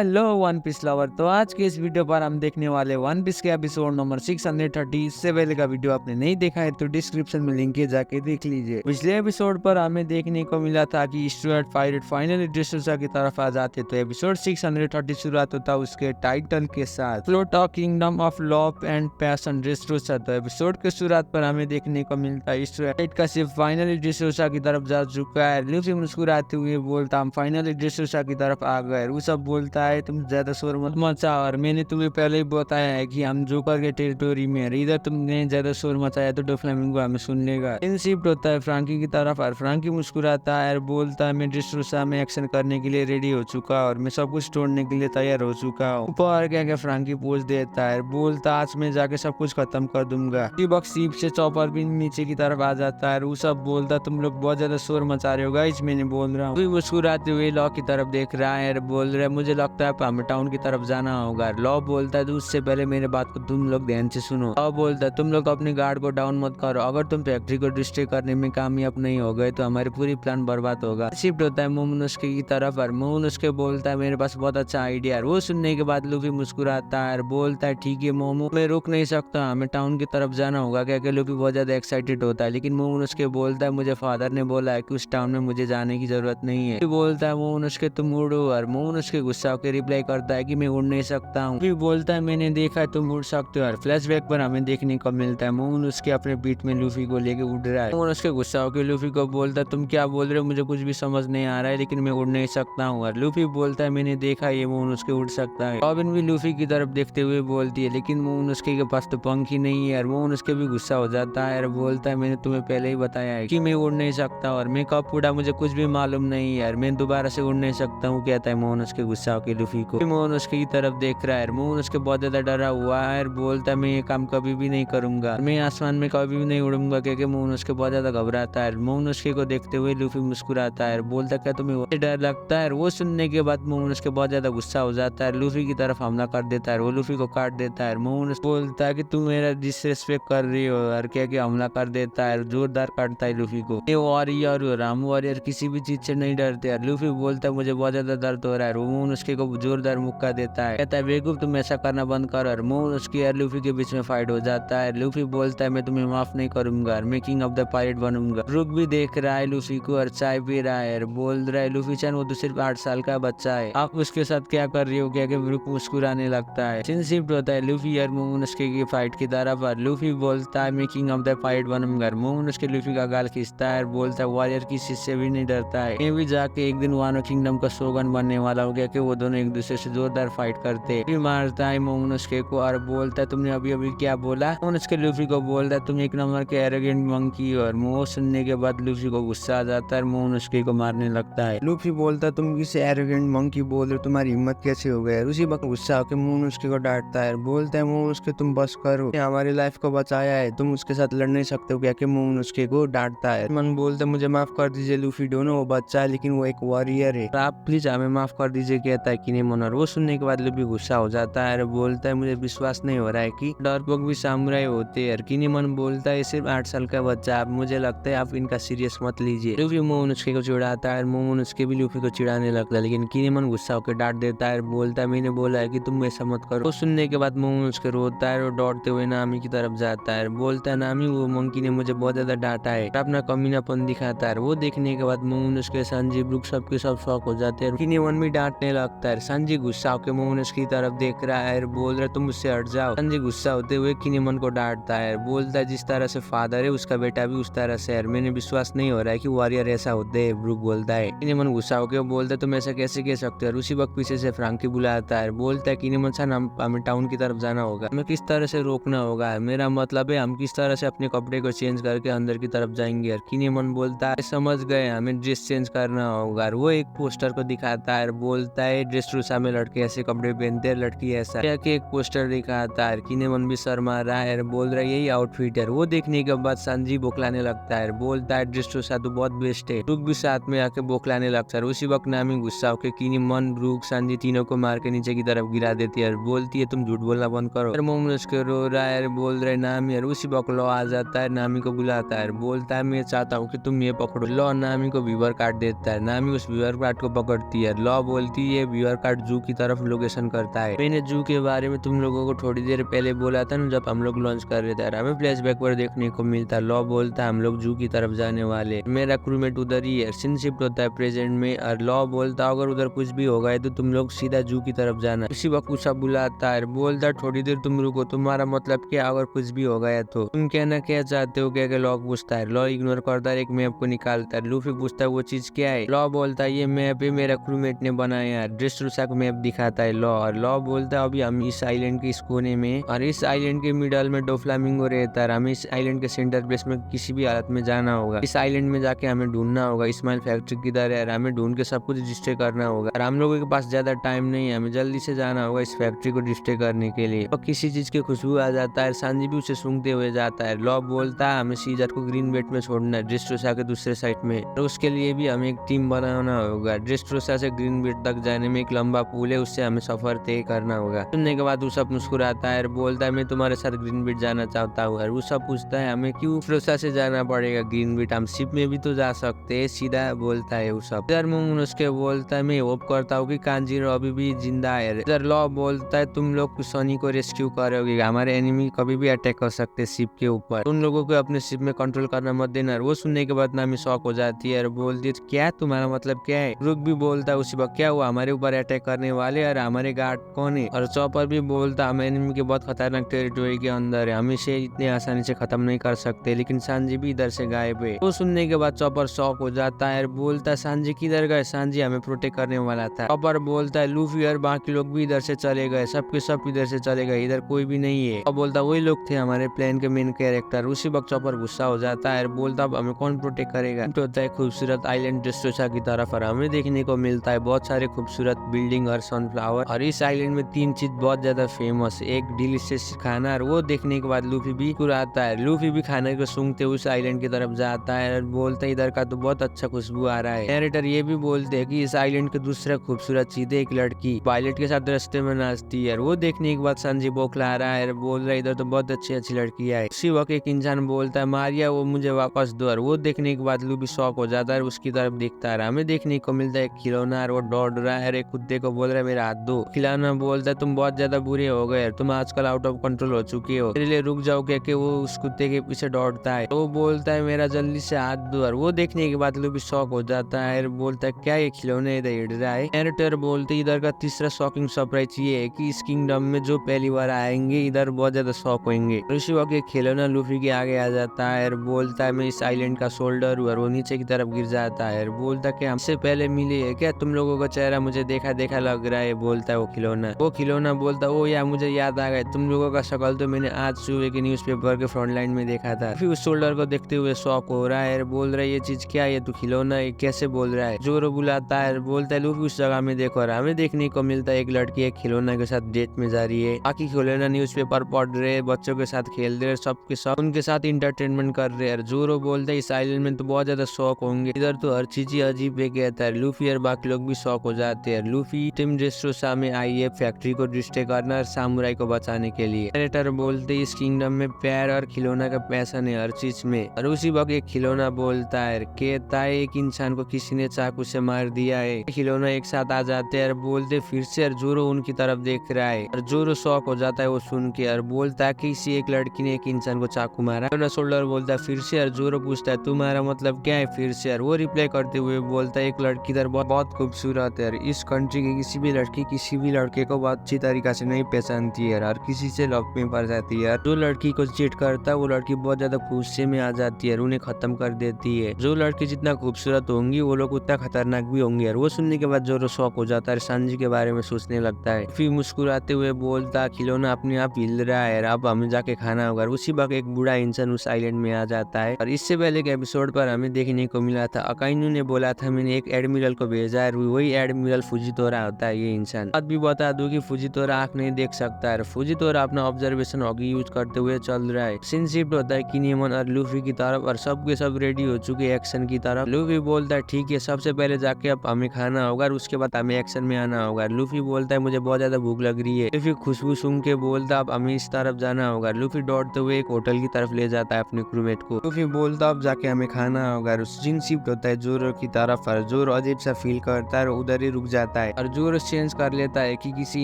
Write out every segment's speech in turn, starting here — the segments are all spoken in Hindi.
Hello one piece lover. तो आज के इस वीडियो पर हम देखने वाले वन पीस के एपिसोड नंबर 630। इससे पहले का वीडियो आपने नहीं देखा है तो डिस्क्रिप्शन में लिंक है, जाके देख लीजिए। पिछले एपिसोड पर हमें देखने को मिला था कि स्टुअर्ट पायरेट फाइनली ड्रेसरोसा की तरफ आ जाते। तो एपिसोड 630 शुरुआत होता उसके टाइटल के साथ, फ्लोटा kingdom of love and passion Dressrosa. तो एपिसोड के शुरुआत पर हमें देखने को मिलता है स्टुअर्ट का शिप फाइनली ड्रेसरोसा की तरफ जा चुका है। लूफी मुस्कुराते हुए बोलता हम फाइनली ड्रेसरोसा की तरफ आ गए। वो सब बोलता है तुम ज्यादा शोर मत मचा, और मैंने तुम्हें पहले ही बताया है कि हम जोकर के टेरिटोरी में है। इधर तुमने ज्यादा शोर मचाया तो डोफ्लामिंगो हमें सुन लेगा। इन शिफ्ट होता है फ्रांकी की तरफ और फ्रांकी मुस्कुराता है और बोलता है मैं ड्रेसरोसा में एक्शन करने के लिए रेडी हो चुका और मैं सब कुछ तोड़ने के लिए तैयार हो चुका हूँ। ऊपर क्या फ्रांकी पोज देता है, बोलता आज मैं जाके सब कुछ खत्म कर दूंगा। शिप से चॉपर भी नीचे की तरफ आ जाता है। वो सब बोलता तुम लोग बहुत ज्यादा शोर मचा रहे हो गाइस, मैंने बोल रहा हूँ। मुस्कुराते हुए लॉ की तरफ देख रहा है और बोल रहा है मुझे लगता है हमें टाउन की तरफ जाना होगा। लॉ बोलता है उससे पहले मेरे बात को तुम लोग ध्यान से सुनो। लॉ बोलता है तुम लोग अपने गार्ड को डाउन मत करो, अगर तुम फैक्ट्री को डिस्ट्रॉय करने में कामयाब नहीं हो गए तो हमारी पूरी प्लान बर्बाद होगा। शिफ्ट होता है मोमोनोस्के की तरफ और मोमोनोस्के बोलता है मेरे पास बहुत अच्छा आइडिया है। वो सुनने के बाद लूफी मुस्कुराता है और बोलता है ठीक है मोमो, मैं रुक नहीं सकता, हमें टाउन की तरफ जाना होगा। क्या लूफी बहुत ज्यादा एक्साइटेड होता है, लेकिन मोमोनोस्के बोलता है मुझे फादर ने बोला है कि उस टाउन में मुझे जाने की जरूरत नहीं है। बोलता है मोमोनोस्के तुम उड़ो, और मोमोनोस्के गुस्सा होकर रिप्लाई करता है कि मैं उड़ नहीं सकता हूँ। भी बोलता है मैंने देखा है तुम उड़ सकते हो। और फ्लैशबैक पर हमें देखने को मिलता है मोमोनोस्के अपने पीठ में लूफी को लेके उड़ रहा है। मोमोनोस्के गुस्सा होकर लूफी को बोलता है तुम क्या बोल रहे हो, मुझे कुछ भी समझ नहीं आ रहा है, लेकिन मैं उड़ नहीं सकता हूँ। और लूफी बोलता है मैंने देखा ये मोमोनोस्के उड़ सकता है। रॉबिन भी लूफी की तरफ देखते हुए बोलती है लेकिन मोमोनोस्के के पास तो पंख ही नहीं है। और मोमोनोस्के भी गुस्सा हो जाता है और बोलता है मैंने तुम्हें पहले ही बताया है कि मैं उड़ नहीं सकता और मैं कब उड़ा मुझे कुछ भी मालूम नहीं है, मैं दोबारा से उड़ नहीं सकता हूँ, कहता है मोमोनोस्के गुस्सा होकर लूफी को। मोमोनोस्के की तरफ देख रहा है। मोमोनोस्के बहुत ज्यादा डरा हुआ है और बोलता है मैं ये काम कभी भी नहीं करूंगा, मैं आसमान में कभी भी नहीं उड़ूंगा, क्योंकि मोमोनोस्के बहुत ज्यादा घबराता है। मोमोनोस्के को देखते हुए लूफी मुस्कुराता है, बोलता क्या तुम्हें डर लगता है। वो सुनने के बाद मोमोनोस्के बहुत ज्यादा गुस्सा हो जाता है, लूफी की तरफ हमला कर देता है, वो लूफी को काट देता है। मोमोनोस्के बोलता है कि तुम मेरा डिसरेस्पेक्ट कर रही हो, और क्या हमला कर देता है, जोरदार काटता है लूफी को। ये वॉरियर हो, राम वॉरियर किसी भी चीज से नहीं डरते। लूफी बोलता है मुझे बहुत ज्यादा दर्द हो रहा है। मोमोनोस्के को जोरदार मुक्का देता है, कहता है बेवकूफ तुम ऐसा करना बंद करो। और मोमोनोस्के और लूफी के बीच में फाइट हो जाता है। लूफी बोलता है मैं तुम्हें माफ नहीं करूंगा, मैं किंग ऑफ द पायरेट बनूंगा। ब्रूक भी देख रहा है लूफी को और चाय पी रहा है, बोल रहा है लूफी चैन वो तो सिर्फ 8 साल का बच्चा है, आप उसके साथ क्या कर रही हो, क्या ब्रूक मुस्कुराने लगता है। सीन शिफ्ट होता है लूफी और मोमोनोस्के की फाइट की तरफ और लूफी बोलता है मैं किंग ऑफ द पायरेट बनूंगा। मोमोनोस्के लूफी का गाल खींचता है, बोलता है वॉरियर किसी से भी नहीं डरता है, मैं भी जाके एक दिन वानो किंगडम का शोगन बनने वाला हो गया। कि वो दोनों एक दूसरे से जोरदार फाइट करते। भी मारता है मोमोनोस्के को और बोलता है तुमने अभी अभी क्या बोला। मोमोनोस्के लूफी को बोलता है तुम एक नंबर के एरोगेंट मंकी हो। और वो सुनने के बाद लूफी को गुस्सा आ जाता है, मोमोनोस्के को मारने लगता है। लूफी बोलता है तुम किसे एरोगेंट मंकी बोल रहे हो, तुम्हारी हिम्मत कैसे हो गई। उसी वक्त गुस्सा होकर मोमोनोस्के को डांटता है, बोलता है मोमोनोस्के तुम बस करो, हमारी लाइफ को बचाया है, तुम उसके साथ लड़ नहीं सकते हो। क्या मोमोनोस्के को डांटता है। मन बोलता है मुझे माफ कर दीजिए लूफी, दोनों वो बच्चा है लेकिन वो एक वॉरियर है, आप प्लीज हमें माफ कर दीजिए, कहता है किनेमोन। और वो सुनने के बाद लूफी गुस्सा हो जाता है और बोलता है मुझे विश्वास नहीं हो रहा है कि डरपोक भी सामुराई होते हैं। किनेमोन बोलता है सिर्फ 8 साल का बच्चा, आप मुझे लगता है आप इनका सीरियस मत लीजिए। लूफी मोमोनोस्के को चिढ़ाता है, मोमोनोस्के भी लूफी को चिढ़ाने लगता है, लेकिन किनेमोन गुस्सा होकर डांट देता है, बोलता है मैंने बोला है कि तुम ऐसा मत करो। वो सुनने के बाद मोमोनोस्के रोता है और दौड़ते हुए नामी की तरफ जाता है, बोलता है नामी वो मंकी ने मुझे बहुत ज्यादा डांटा है, अपना कमीनापन दिखाता है। वो देखने के बाद मोमोनोस्के संजी ब्रूक सबके सब शौक हो जाते हैं। किनेमोन भी डांटने लगता है। संजी गुस्सा होकर मोमोनोस्के की तरफ देख रहा है, बोल रहा है तुम मुझसे हट जाओ। संजी गुस्सा होते हुए किनेमोन को डांटता है, बोलता है जिस तरह से फादर है उसका बेटा भी उस तरह से है, मैंने विश्वास नहीं हो रहा है कि वॉरियर ऐसा होते है। ब्रूक बोलता है। किनेमोन गुस्सा होकर बोलता है तुम ऐसा कैसे कह सकते हो। उसी वक्त पीछे से फ्रांकी बुलाता है, बोलता है किनेमोन सन हमें टाउन की तरफ जाना होगा, हमें किस तरह से रोकना होगा, मेरा मतलब है हम किस तरह से अपने कपड़े को चेंज करके अंदर की तरफ जाएंगे। किनेमोन बोलता है समझ गए, हमें ड्रेस चेंज करना होगा। वो एक पोस्टर को दिखाता है, बोलता है ड्रेसरूसा में लड़के ऐसे कपड़े पहनते हैं, लड़की ऐसा। एक पोस्टर दिखाता है, किनेमोन भी शर्मा रहा है, बोल रहा है यही आउटफिट है। वो देखने के बाद संजी बोखलाने लगता है, बोलता है ड्रेसरूसा तो बहुत बेस्ट है। ब्रूक भी साथ में आके बोखलाने लगता है। उसी वक्त नामी गुस्सा होकर किनेमोन ब्रूक संजी तीनों को मार के नीचे की तरफ गिरा देती है, बोलती है तुम झूठ बोलना बंद करो। मोमोनोस्के रो रहा है, बोल रहे नामी। और उसी वक्त लॉ आ जाता है, नामी को बुलाता है, बोलता है मैं चाहता हूँ कि तुम ये पकड़ो। लॉ नामी को वीवर काट देता है, नामी उस वीवर काट को पकड़ती है। लॉ बोलती है वीवर डॉलर का जू की तरफ लोकेशन करता है। मैंने जू के बारे में तुम लोगों को थोड़ी देर पहले बोला था ना, जब हम लोग लॉन्च कर रहे थे। हमें फ्लैशबैक पर देखने को मिलता है लॉ बोलता है हम लोग जू की तरफ जाने वाले, मेरा क्रूमेट उधर ही है। सीन शिफ्ट होता है प्रेजेंट में और लॉ बोलता अगर उधर कुछ भी होगा तो तुम लोग सीधा जू की तरफ जाना। उसी वक्त उषा बुलाता है, बोलता थोड़ी देर तुम रुको, तुम्हारा मतलब क्या, अगर कुछ भी हो गया तो तुम कहना क्या चाहते हो, क्या लॉ पूछता है। लॉ इग्नोर करता है, एक मैप को निकालता है। लूफी पूछता है वो चीज क्या है। लॉ बोलता है ये मैप है, मेरा क्रूमेट ने बनाया। ड्रेसरोसा को मैप दिखाता है लॉ, और लॉ बोलता है अभी हम इस आइलैंड के इस कोने में, और इस आइलैंड के मिडल में डोफ्लामिंगो रहता है। हमें इस आइलैंड के सेंटर प्लेस में किसी भी हालत में जाना होगा। इस आइलैंड में जाके हमें ढूंढना होगा स्माइल फैक्ट्री किधर है, हमें ढूंढ के सब कुछ डिस्ट्रॉय करना होगा। और हम लोगों के पास ज्यादा टाइम नहीं है, हमें जल्दी से जाना होगा इस फैक्ट्री को डिस्ट्रॉय करने के लिए। तो किसी चीज की खुशबू आ जाता है, सांजी भी उसे सूंघते हुए जाता है। लॉ बोलता है हमें सीजर को ग्रीन बेट में छोड़ना है, ड्रेसरोसा के दूसरे साइड में, तो उसके लिए भी हमें एक टीम बनाना होगा। ड्रेसरोसा से ग्रीन बेट तक जाने में एक लंबा पुल है, उससे हमें सफर तय करना होगा। सुनने के बाद उसब मुस्कुराता है और बोलता है मैं तुम्हारे साथ ग्रीन बेट जाना चाहता हूँ। और उसब पूछता है हमें क्यों ड्रेसरोसा से जाना पड़ेगा ग्रीन बेट, हम शिप में भी तो जा सकते हैं, सीधा बोलता है उसब। इधर मुंह उसके बोलता है मैं होप करता हूँ कि कांजीरो अभी भी जिंदा है। इधर लॉ बोलता है तुम लोग सनी को रेस्क्यू करोगे, हमारे एनिमी कभी भी अटैक कर सकते शिप के ऊपर, उन लोगों को अपने शिप में कंट्रोल करना मत देना। वो सुनने के बाद नामी शॉक हो जाती है और बोलती है क्या तुम्हारा मतलब क्या है। रुक भी बोलता है उसी वक्त क्या हुआ, हमारे ऊपर अटैक करने वाले और हमारे गार्ड कौन है। और चॉपर भी बोलता हम एनिमी के बहुत खतरनाक टेरिटोरी के अंदर है, हम इसे इतने आसानी से खत्म नहीं कर सकते। लेकिन सांजी भी इधर से गायब है। वो सुनने के बाद चॉपर शॉक हो जाता है और बोलता है सांजी किधर गए, सांजी हमें प्रोटेक्ट करने वाला था। चॉपर बोलता है लूफी और बाकी लोग भी इधर से चले गए, सबके सब इधर से चले गए, इधर कोई भी नहीं है। और बोलता वही लोग थे हमारे प्लान के मेन कैरेक्टर। उसी वक्त चॉपर गुस्सा हो जाता है और बोलता अब हमें कौन प्रोटेक्ट करेगा। होता है खूबसूरत आइलैंड ड्रेसरोसा की तरफ और हमें देखने को मिलता है बहुत सारे खूबसूरत बिल्डिंग और सनफ्लावर। और इस आइलैंड में 3 चीज बहुत ज्यादा फेमस, एक डिलीशियस खाना, और वो देखने के बाद लूफी भी आता है। लूफी भी खाने को सूंघते उस आइलैंड की तरफ जाता है और बोलता है इधर का तो बहुत अच्छा खुशबू आ रहा है। नैरेटर ये भी बोलते हैं कि इस आइलैंड के दूसरा खूबसूरत चीज है एक लड़की पायलट के साथ रास्ते में नाचती है। वो देखने के बाद संजी बौखला रहा है, बोल रहा है इधर तो बहुत अच्छी अच्छी लड़कियां है। उसी वक्त एक इंसान बोलता है मारिया वो मुझे वापस दो। और वो देखने के बाद लूफी शॉक हो जाता है, उसकी तरफ देखता है। हमें देखने को मिलता है खिलौना, और वो दौड़ रहा है, एक कुत्ते को बोल रहा है मेरा हाथ दो। खिलौना बोलता है तुम बहुत ज्यादा बुरे हो गए, तुम आजकल आउट ऑफ कंट्रोल हो चुके हो, मेरे लिए रुक जाओ क्या कि वो उस कुत्ते के पीछे दौड़ता है। तो वो बोलता है मेरा जल्दी से हाथ दो। और वो देखने के बाद लूफी शॉक हो जाता है, बोलता है क्या ये खिलौने इधर हिड़ रहा है। नैरेटर बोलते इधर का तीसरा शॉकिंग सरप्राइज ये है कि इस किंगडम में जो पहली बार आएंगे इधर बहुत ज्यादा शॉक होंगे। उसी वक्त खिलौना लूफी के आगे आ जाता है और बोलता है मैं इस आइलैंड का शोल्डर हूँ। और वो नीचे की तरफ गिर जाता है और बोलता है कि हमसे पहले मिले है क्या, तुम लोगों का चेहरा मुझे देखा देखा लग रहा है, बोलता है वो खिलौना बोलता है ओ यार मुझे याद आ गया, तुम लोगों का शक्ल तो मैंने आज सुबह के न्यूज़पेपर के फ्रंट लाइन में देखा था। फिर उस शोल्डर को देखते हुए शॉक हो रहा है, बोल रहा है ये चीज क्या है, तू खिलौना है कैसे बोल रहा है। जोरो बुलाता है, बोलता है लूफी उस जगह में देखो। और हमें देखने को मिलता है एक लड़की एक खिलौना के साथ डेट में जा रही है, बाकी खिलौना न्यूज़पेपर पढ़ रहे, बच्चों के साथ खेल रहे, सबके साथ उनके साथ इंटरटेनमेंट कर रहे हैं। जोरो बोलता है इस आइलैंड में तो बहुत ज्यादा शौक होंगे, इधर तो हर चीज ही अजीब है कहता है। लूफी और बाकी लोग भी शौक हो जाते हैं। लूफी टीम ड्रेसरोसा में आई है फैक्ट्री को डिस्ट्रॉय करना और सामुराई को बचाने के लिए। नैरेटर बोलते इस किंगडम में प्यार और खिलौना का पैशन है हर चीज में। और उसी वक्त एक खिलौना बोलता है कहता है एक इंसान को किसी ने चाकू से मार दिया है। खिलौना एक साथ आ जाते हैं और बोलते फिर से, और जोरो उनकी तरफ देख रहा है और जोरो शॉक हो जाता है वो सुन के और बोलता है किसी एक लड़की ने एक इंसान को चाकू मारा। शोल्डर बोलता है फिर से, और जोरो पूछता है तुम्हारा मतलब क्या है फिर से। और वो रिप्लाई करते हुए बोलता है एक लड़की इधर बहुत खूबसूरत है, इस कंट्री की किसी भी लड़की किसी भी लड़के को बहुत अच्छी तरीका से नहीं पहचानती है और किसी से लव में पड़ जाती है। जो लड़की को चीट करता है वो लड़की बहुत ज्यादा गुस्से में आ जाती है और उन्हें खत्म कर देती है। जो लड़की जितना खूबसूरत होंगी वो लोग उतना खतरनाक भी होंगे। और वो सुनने के बाद जोरो शौक हो जाता है, सांजी के बारे में सोचने लगता है। फिर मुस्कुराते हुए बोलता खिलौना अपने आप हिल रहा है, अब हमें जाके खाना होगा। उसी वक्त एक बूढ़ा इंसान उस आइलैंड में आ जाता है। और इससे पहले के एपिसोड पर हमें देखने को मिला था अकाइनु ने बोला था मैंने एक एडमिरल को भेजा है, वही एडमिरल फुजितोरा होता है ये इंसान। बात भी बता दूं कि फुजितोरा आंख नहीं देख सकता है। फुजितोरा अपना ऑब्जर्वेशन हॉकी यूज करते हुए चल रहा है। सीन शिफ्ट होता है किनेमन और लूफी की तरफ और सबके सब रेडी हो चुके एक्शन की तरफ। लूफी बोलता है ठीक है सबसे पहले जाके अब हमें खाना होगा और उसके बाद हमें एक्शन में आना होगा। लूफी बोलता है मुझे बहुत ज्यादा भूख लग रही है। लूफी खुशबू सूंघ के बोलता अब हमें इस तरफ जाना होगा। लूफी दौड़ते हुए एक होटल की तरफ ले जाता है अपने क्रूमेट को। लूफी बोलता अब जाके हमें खाना होगा। सीन शिफ्ट होता है जोरो की तरफ और जोरो अजीब सा फील करता है और उधर ही रुक जाता जाता है और जोरो चेंज कर लेता है कि किसी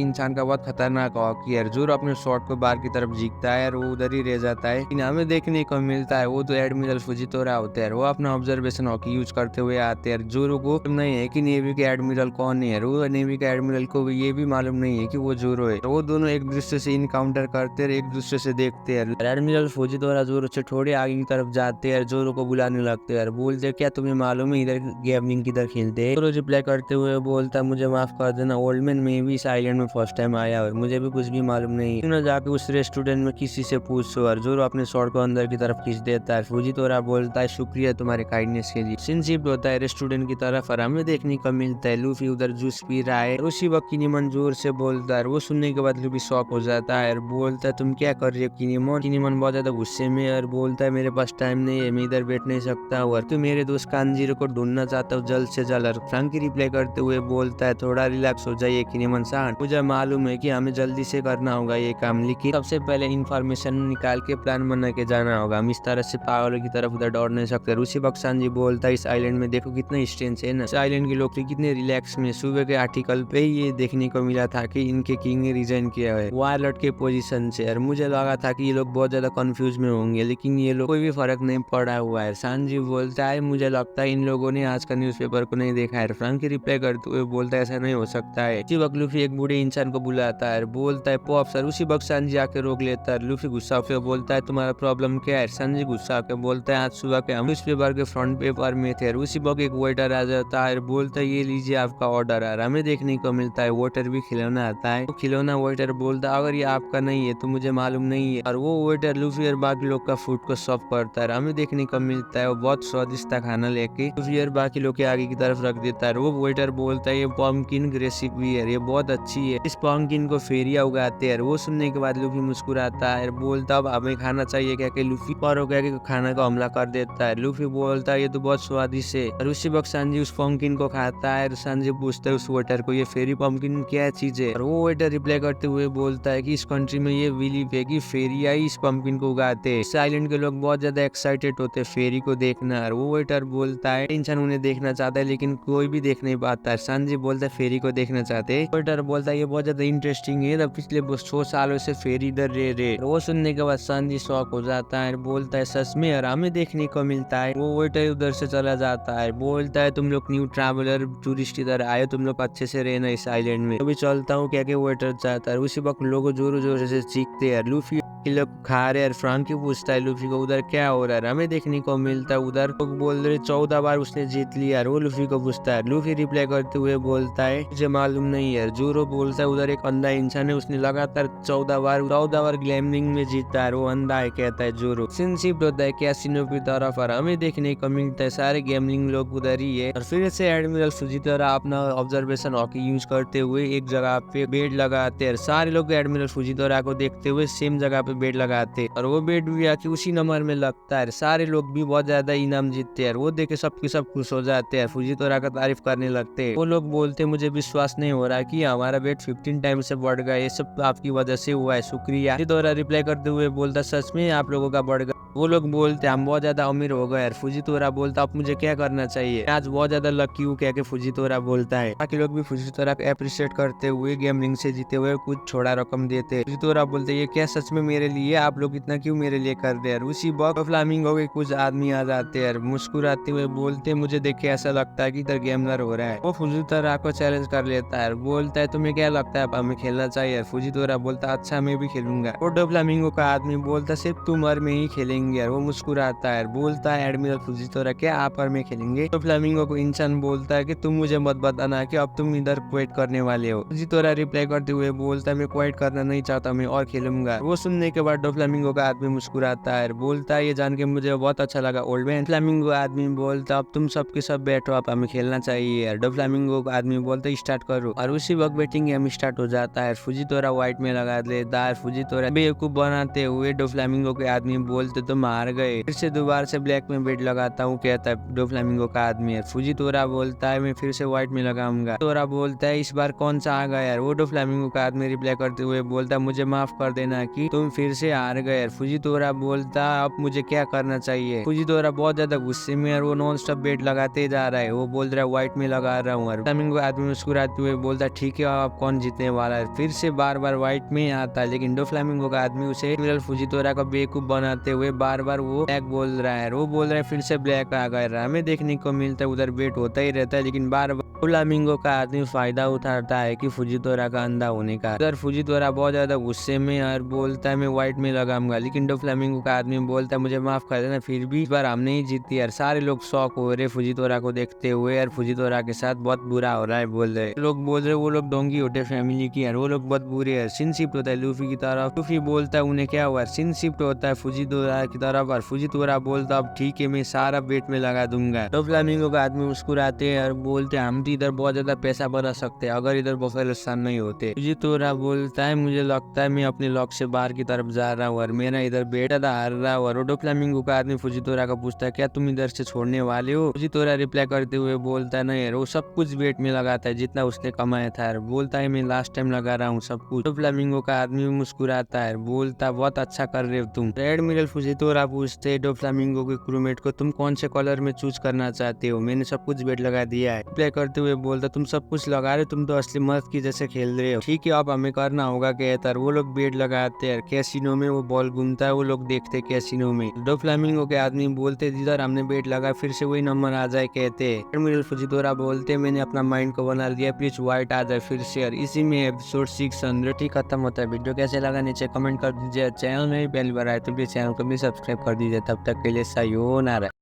इंसान का बहुत खतरनाक हॉकी है। जोरो अपने शॉट को बाहर की तरफ जीतता है और वो उधर ही रह जाता है। लेकिन हमें देखने को मिलता है वो तो एडमिरल फुजितोरा होते हैं। वो अपना ऑब्जर्वेशन हॉकी यूज करते हुए आते हैं। जोरो को नहीं है कि नेवी के एडमिरल कौन है, वो नेवी के एडमिरल को ये भी मालूम नहीं है कि वो जोरो है। वो दोनों एक दूसरे से इनकाउंटर करते हैं, एक दूसरे से देखते हैं। एडमिरल फुजितोरा जोरो से थोड़े आगे की तरफ जाते हैं, जोरो को बुलाने लगते हैं, बोलते क्या तुम्हें मालूम है इधर गैमलिंग किधर खेलते हैं। जोरो रिप्लाई करते हुए बोलता मुझे माफ कर देना ओल्ड मैन, मैं भी इस आइलैंड में फर्स्ट टाइम आया और मुझे भी कुछ भी मालूम नहीं, क्यों ना जाके उस रेस्टोरेंट में किसी से पूछो। और जोरो अपने शॉट को अंदर की तरफ खींच देता है। फुजितोरा बोलता है शुक्रिया तुम्हारे काइंडनेस के लिए। सीन शिफ्ट होता है रेस्टोरेंट की तरफ और हमें देखने को मिलता है लूफी उधर जूस पी रहा है। उसी वक्त किनेमन जोर से बोलता है। वो सुनने के बाद लूफी शॉक हो जाता है और बोलता है तुम क्या कर रहे हो किनेमन। किनेमन बहुत ज्यादा गुस्से में और बोलता है मेरे पास टाइम नहीं है, मैं इधर बैठ नहीं सकता हूँ और तू मेरे दोस्त कांजीरो को ढूंढना चाहता हूँ जल्द से जल्द। और फ्रैंकी रिप्लाई करते हुए बोलता है थोड़ा रिलैक्स हो जाइए किनेमन सान, मुझे मालूम है कि हमें जल्दी से करना होगा ये काम, लेकिन सबसे पहले इन्फॉर्मेशन निकाल के प्लान बना के जाना होगा। हम इस तरह से पागलों की तरफ उधर दौड़ नहीं सकते। उसी वक्त सांजी बोलता है इस आइलैंड में देखो कितना स्ट्रेंज है ना, इस आइलैंड के लोग कितने रिलैक्स में। सुबह के आर्टिकल पे ही ये देखने को मिला था कि इनके किंग ने रिजाइन किया है वायलट के पोजीशन से और मुझे लगा था कि ये लोग बहुत ज्यादा कंफ्यूज में होंगे, लेकिन ये लोग कोई भी फर्क नहीं पड़ा हुआ है। सांजी बोलता है मुझे लगता है इन लोगों ने आज का न्यूज़पेपर को नहीं देखा है। फ्रैंकी रिप्लाई करते हुए बोलता है ऐसा नहीं हो सकता है। इसी वक्त लूफी एक बूढ़े इंसान को बुलाता है, बोलता है पॉप सर। उसी वक्त सांजी आके रोक लेता है। लूफी गुस्सा होकर बोलता है तुम्हारा प्रॉब्लम क्या है। सांजी गुस्सा होकर बोलता है आज सुबह के हम न्यूज़पेपर के फ्रंट पेपर में थे। उसी वक्त एक वेटर आ जाता है, बोलता है ये लीजिए आपका ऑर्डर। है हमें देखने को मिलता है वेटर भी खिलौना आता है। वो खिलौना वेटर बोलता है अगर ये आपका नहीं है तो मुझे मालूम नहीं है, और वो वेटर लूफी और बाकी लोग का फूड को सर्व करता है। हमें देखने को मिलता है वो बहुत स्वादिष्ट खाना लेके लूफी और बाकी लोग के आगे की तरफ रख देता है। वो वेटर बोलता है ये पम्पकिन रेसिपी है, ये बहुत अच्छी है, इस पम्पकिन को फेरिया उगाते हैं। वो सुनने के बाद लूफी मुस्कुराता है, बोलता अब हमें खाना चाहिए क्या कि लूफी पर हो गया खाना का हमला कर देता है। लूफी बोलता है ये तो बहुत स्वादिष्ट है और उसी वक्त सांजी उस पम्पकिन को खाता है। सांजी पूछता है उस वेटर को ये फेरी पम्पकिन क्या चीज है, और वो वेटर रिप्लाई करते हुए बोलता है कि इस कंट्री में ये बिलीव है कि फेरिया ही इस पम्पकिन को उगाते हैं। इस आइलैंड के लोग बहुत ज्यादा एक्साइटेड होते हैं फेरी को देखना। और वो वेटर बोलता है इंसान उन्हें देखना चाहता है लेकिन कोई भी देख नहीं पाता है। सांजी बोलता है फेरी को देखना चाहते हैं। वेटर बोलता है ये बहुत ज्यादा इंटरेस्टिंग है, पिछले 100 सालों से फेरी इधर रहे। वो सुनने के बाद सांजी शॉक हो जाता है, बोलता है सच में, और हमें देखने को मिलता है वो वेटर उधर से चला जाता है। बोलता है तुम लोग न्यू ट्रैवलर टूरिस्ट इधर आए, तुम लोग अच्छे से रहना इस आइलैंड में, अभी चलता हूँ क्या वेटर चाहता है। उसी वक्त लोग जोर जोर से चीखते हैं। लूफी लोग खा रहे और फ्रैंकी पूछता है लूफी को उधर क्या हो रहा है। हमें देखने को मिलता है उधर लोग बोल रहे 14 बार उसने जीत लिया। वो लूफी को पूछता है। लूफी रिप्लाई करते हुए बोलता है मुझे मालूम नहीं है। जोरो बोलता है उधर एक अंधा इंसान है, उसने लगातार 14 बार गैम्बलिंग में जीता है, वो अंधा है कहता है जोरो। सीन शिफ्ट होता है कैसीनो की तरफ और हमें देखने को मिलता है सारे गैम्बलिंग लोग उधर ही है। और फिर से एडमिरल फुजितोरा अपना ऑब्जर्वेशन हॉकी यूज करते हुए एक जगह पे बेड लगाते हैं। सारे लोग एडमिरल फुजितोरा को देखते हुए सेम जगह पे बेड लगाते और वो बेड भी आके उसी नंबर में लगता है। सारे लोग भी बहुत ज्यादा इनाम जीतते हैं। वो देख के सबके सब खुश हो जाते हैं, फुजितोरा का तारीफ करने लगते हैं। वो लोग बोलते मुझे विश्वास नहीं हो रहा कि हमारा बेट 15 टाइम से बढ़ गया, ये सब आपकी वजह से हुआ है, शुक्रिया। फुजितोरा रिप्लाई करते हुए बोलता सच में आप लोगों का बढ़ गया। वो लोग बोलते हम बहुत ज्यादा अमीर हो गए। फुजितोरा बोलता अब मुझे क्या करना चाहिए, आज बहुत ज्यादा लकी हूँ क्या कि फुजितोरा बोलता है। बाकी लोग भी फुजितोरा को अप्रिशिएट करते हुए गैम्बलिंग से जीते हुए कुछ छोड़ा रकम देते। फुजितोरा बोलते ये क्या सच में मेरे लिए, आप लोग इतना क्यों मेरे लिए कर रहे हैं। उसी वक्त फ्लामिंगो के कुछ आदमी आ जाते हैं, मुस्कुराते हुए बोलते मुझे देख के ऐसा लगता है कि इधर गैम्बलर हो रहा है। वो फुजितोरा को चैलेंज कर लेता है, बोलता है तुम्हें क्या लगता है हमें खेलना चाहिए। फुजितोरा बोलता अच्छा मैं भी खेलूंगा। वो फ्लामिंगो का आदमी बोलता सिर्फ तुम और मैं ही खेलेंगे। वो मुस्कुराता है, बोलता है एडमिरल फुजितोरा क्या आप और मैं खेलेंगे। तो फ्लामिंगो को इंसान बोलता है कि तुम मुझे मत बताना कि अब तुम इधर क्विट करने वाले हो। फुजितोरा रिप्लाई करते हुए बोलता है मैं क्विट करना नहीं चाहता, मैं और खेलूंगा। वो सुनने के बाद फ्लामिंगो का आदमी मुस्कुराता है, बोलता है ये जान के मुझे बहुत अच्छा लगा ओल्ड मैन। फ्लामिंगो आदमी बोलता अब तुम सबके सब बैठो, आप हमें खेलना चाहिए। फ्लामिंगो आदमी बोलता स्टार्ट करो, और उसी वक्त बैटिंग गेम स्टार्ट हो जाता है। फुजितोरा व्हाइट में लगा लेता है। फुजितोरा बेवकूफ बनाते हुए फ्लामिंगो के आदमी बोलते तो तुम हार गए। फिर से दोबारा से ब्लैक में बेट लगाता हूँ, कहता है डोफ्लामिंगो का आदमी है। फुजीतोरा बोलता है मैं फिर से व्हाइट में लगाऊंगा। तोरा बोलता है इस बार कौन सा आ गया यार। वो डोफ्लामिंगो का आदमी रिप्लाई करते हुए बोलता है मुझे माफ कर देना कि तुम फिर से हार गए यार। फुजीतोरा बोलता अब मुझे क्या करना चाहिए। फुजीतोरा बहुत ज्यादा गुस्से में और वो नॉन स्टॉप बेट लगाते जा रहा है। वो बोल रहा है व्हाइट में लगा रहा हूँ। डोफ्लामिंगो आदमी मुस्कुराते हुए बोलता है ठीक है अब कौन जीतने वाला है। फिर से बार बार व्हाइट में आता है, लेकिन डोफ्लामिंगो का आदमी उसे एडमिरल फुजीतोरा का बेवकूफ बनाते हुए बार बार वो ब्लैक बोल रहा है। वो बोल रहा है फिर से ब्लैक आ गया। हमें देखने को मिलता है उधर बेट होता ही रहता है, लेकिन बार बार फ्लामिंगो का आदमी फायदा उठाता है कि फुजीतोरा का अंधा होने का। उधर फुजीतोरा बहुत ज्यादा गुस्से में और बोलता है मैं व्हाइट में लगाऊंगा, लेकिन डोफ्लामिंगो का आदमी बोलता है मुझे माफ कर देना, फिर भी इस बार हमने ही जीती यार। सारे लोग शौक हो रहे फुजीतोरा को देखते हुए और फुजीतोरा के साथ बहुत बुरा हो रहा है। बोल रहे वो लोग डोंगी होते फैमिली की यार, वो लोग बहुत बुरे है। सिन शिफ्ट होता है लूफी की तरफ। लूफी बोलता है उन्हें क्या हुआ। सिन शिफ्ट होता है फुजीतोरा की तरफ और फुजीतोरा बोलता अब ठीक है मैं सारा बेट में लगा दूंगा। डोफ्लामिंगो का आदमी मुस्कुराते हैं और बोलते हम तो इधर बहुत ज्यादा पैसा बना सकते हैं अगर इधर बफेलो सन नहीं होते। फुजीतोरा बोलता है मुझे लगता है मैं अपने लॉक से बाहर की तरफ जा रहा हूँ और मेरा इधर बेट ज्यादा हार रहा हूँ। और डोफ्लामिंगो का आदमी फुजीतोरा का पूछता है क्या तुम इधर से छोड़ने वाले हो। फुजीतोरा रिप्लाई करते हुए बोलता है नहीं यार वो सब कुछ बेट में लगाता है जितना उसने कमाया था यार। बोलता है मैं लास्ट टाइम लगा रहा हूँ सब कुछ। डोफ्लामिंगो का आदमी मुस्कुराता है, बोलता बहुत अच्छा कर रहे हो तुम। एडमिरल फुजीतोरा पूछते है डोफ्लामिंगो के क्रूमेट को तुम कौन से कलर में चूज करना चाहते हो, मैंने सब कुछ बेट लगा दिया है। रिप्लाई करते हुए बोलता तुम सब कुछ लगा रहे हो, तुम तो असली मर्द की जैसे खेल रहे हो। ठीक है अब हमें करना होगा कहता है। वो लोग बेट लगाते हैं कैसीनो में, वो बॉल घूमता है वो लोग देखते कैसीनो में। डोफ्लामिंगो के आदमी बोलते जिधर हमने बेट लगा फिर से वही नंबर आ जाए कहते हैं। एडमिरल फुजीतोरा बोलते मैंने अपना माइंड को बना लिया प्लीज व्हाइट आ जाए फिर से। और इसी में एपिसोड 600 खत्म होता है। वीडियो कैसे लगा नीचे कमेंट कर दीजिए। चैनल में पहली बार आए तो प्लीज चैनल को भी सब्सक्राइब कर दीजिए। तब तक के लिए सायोनारा।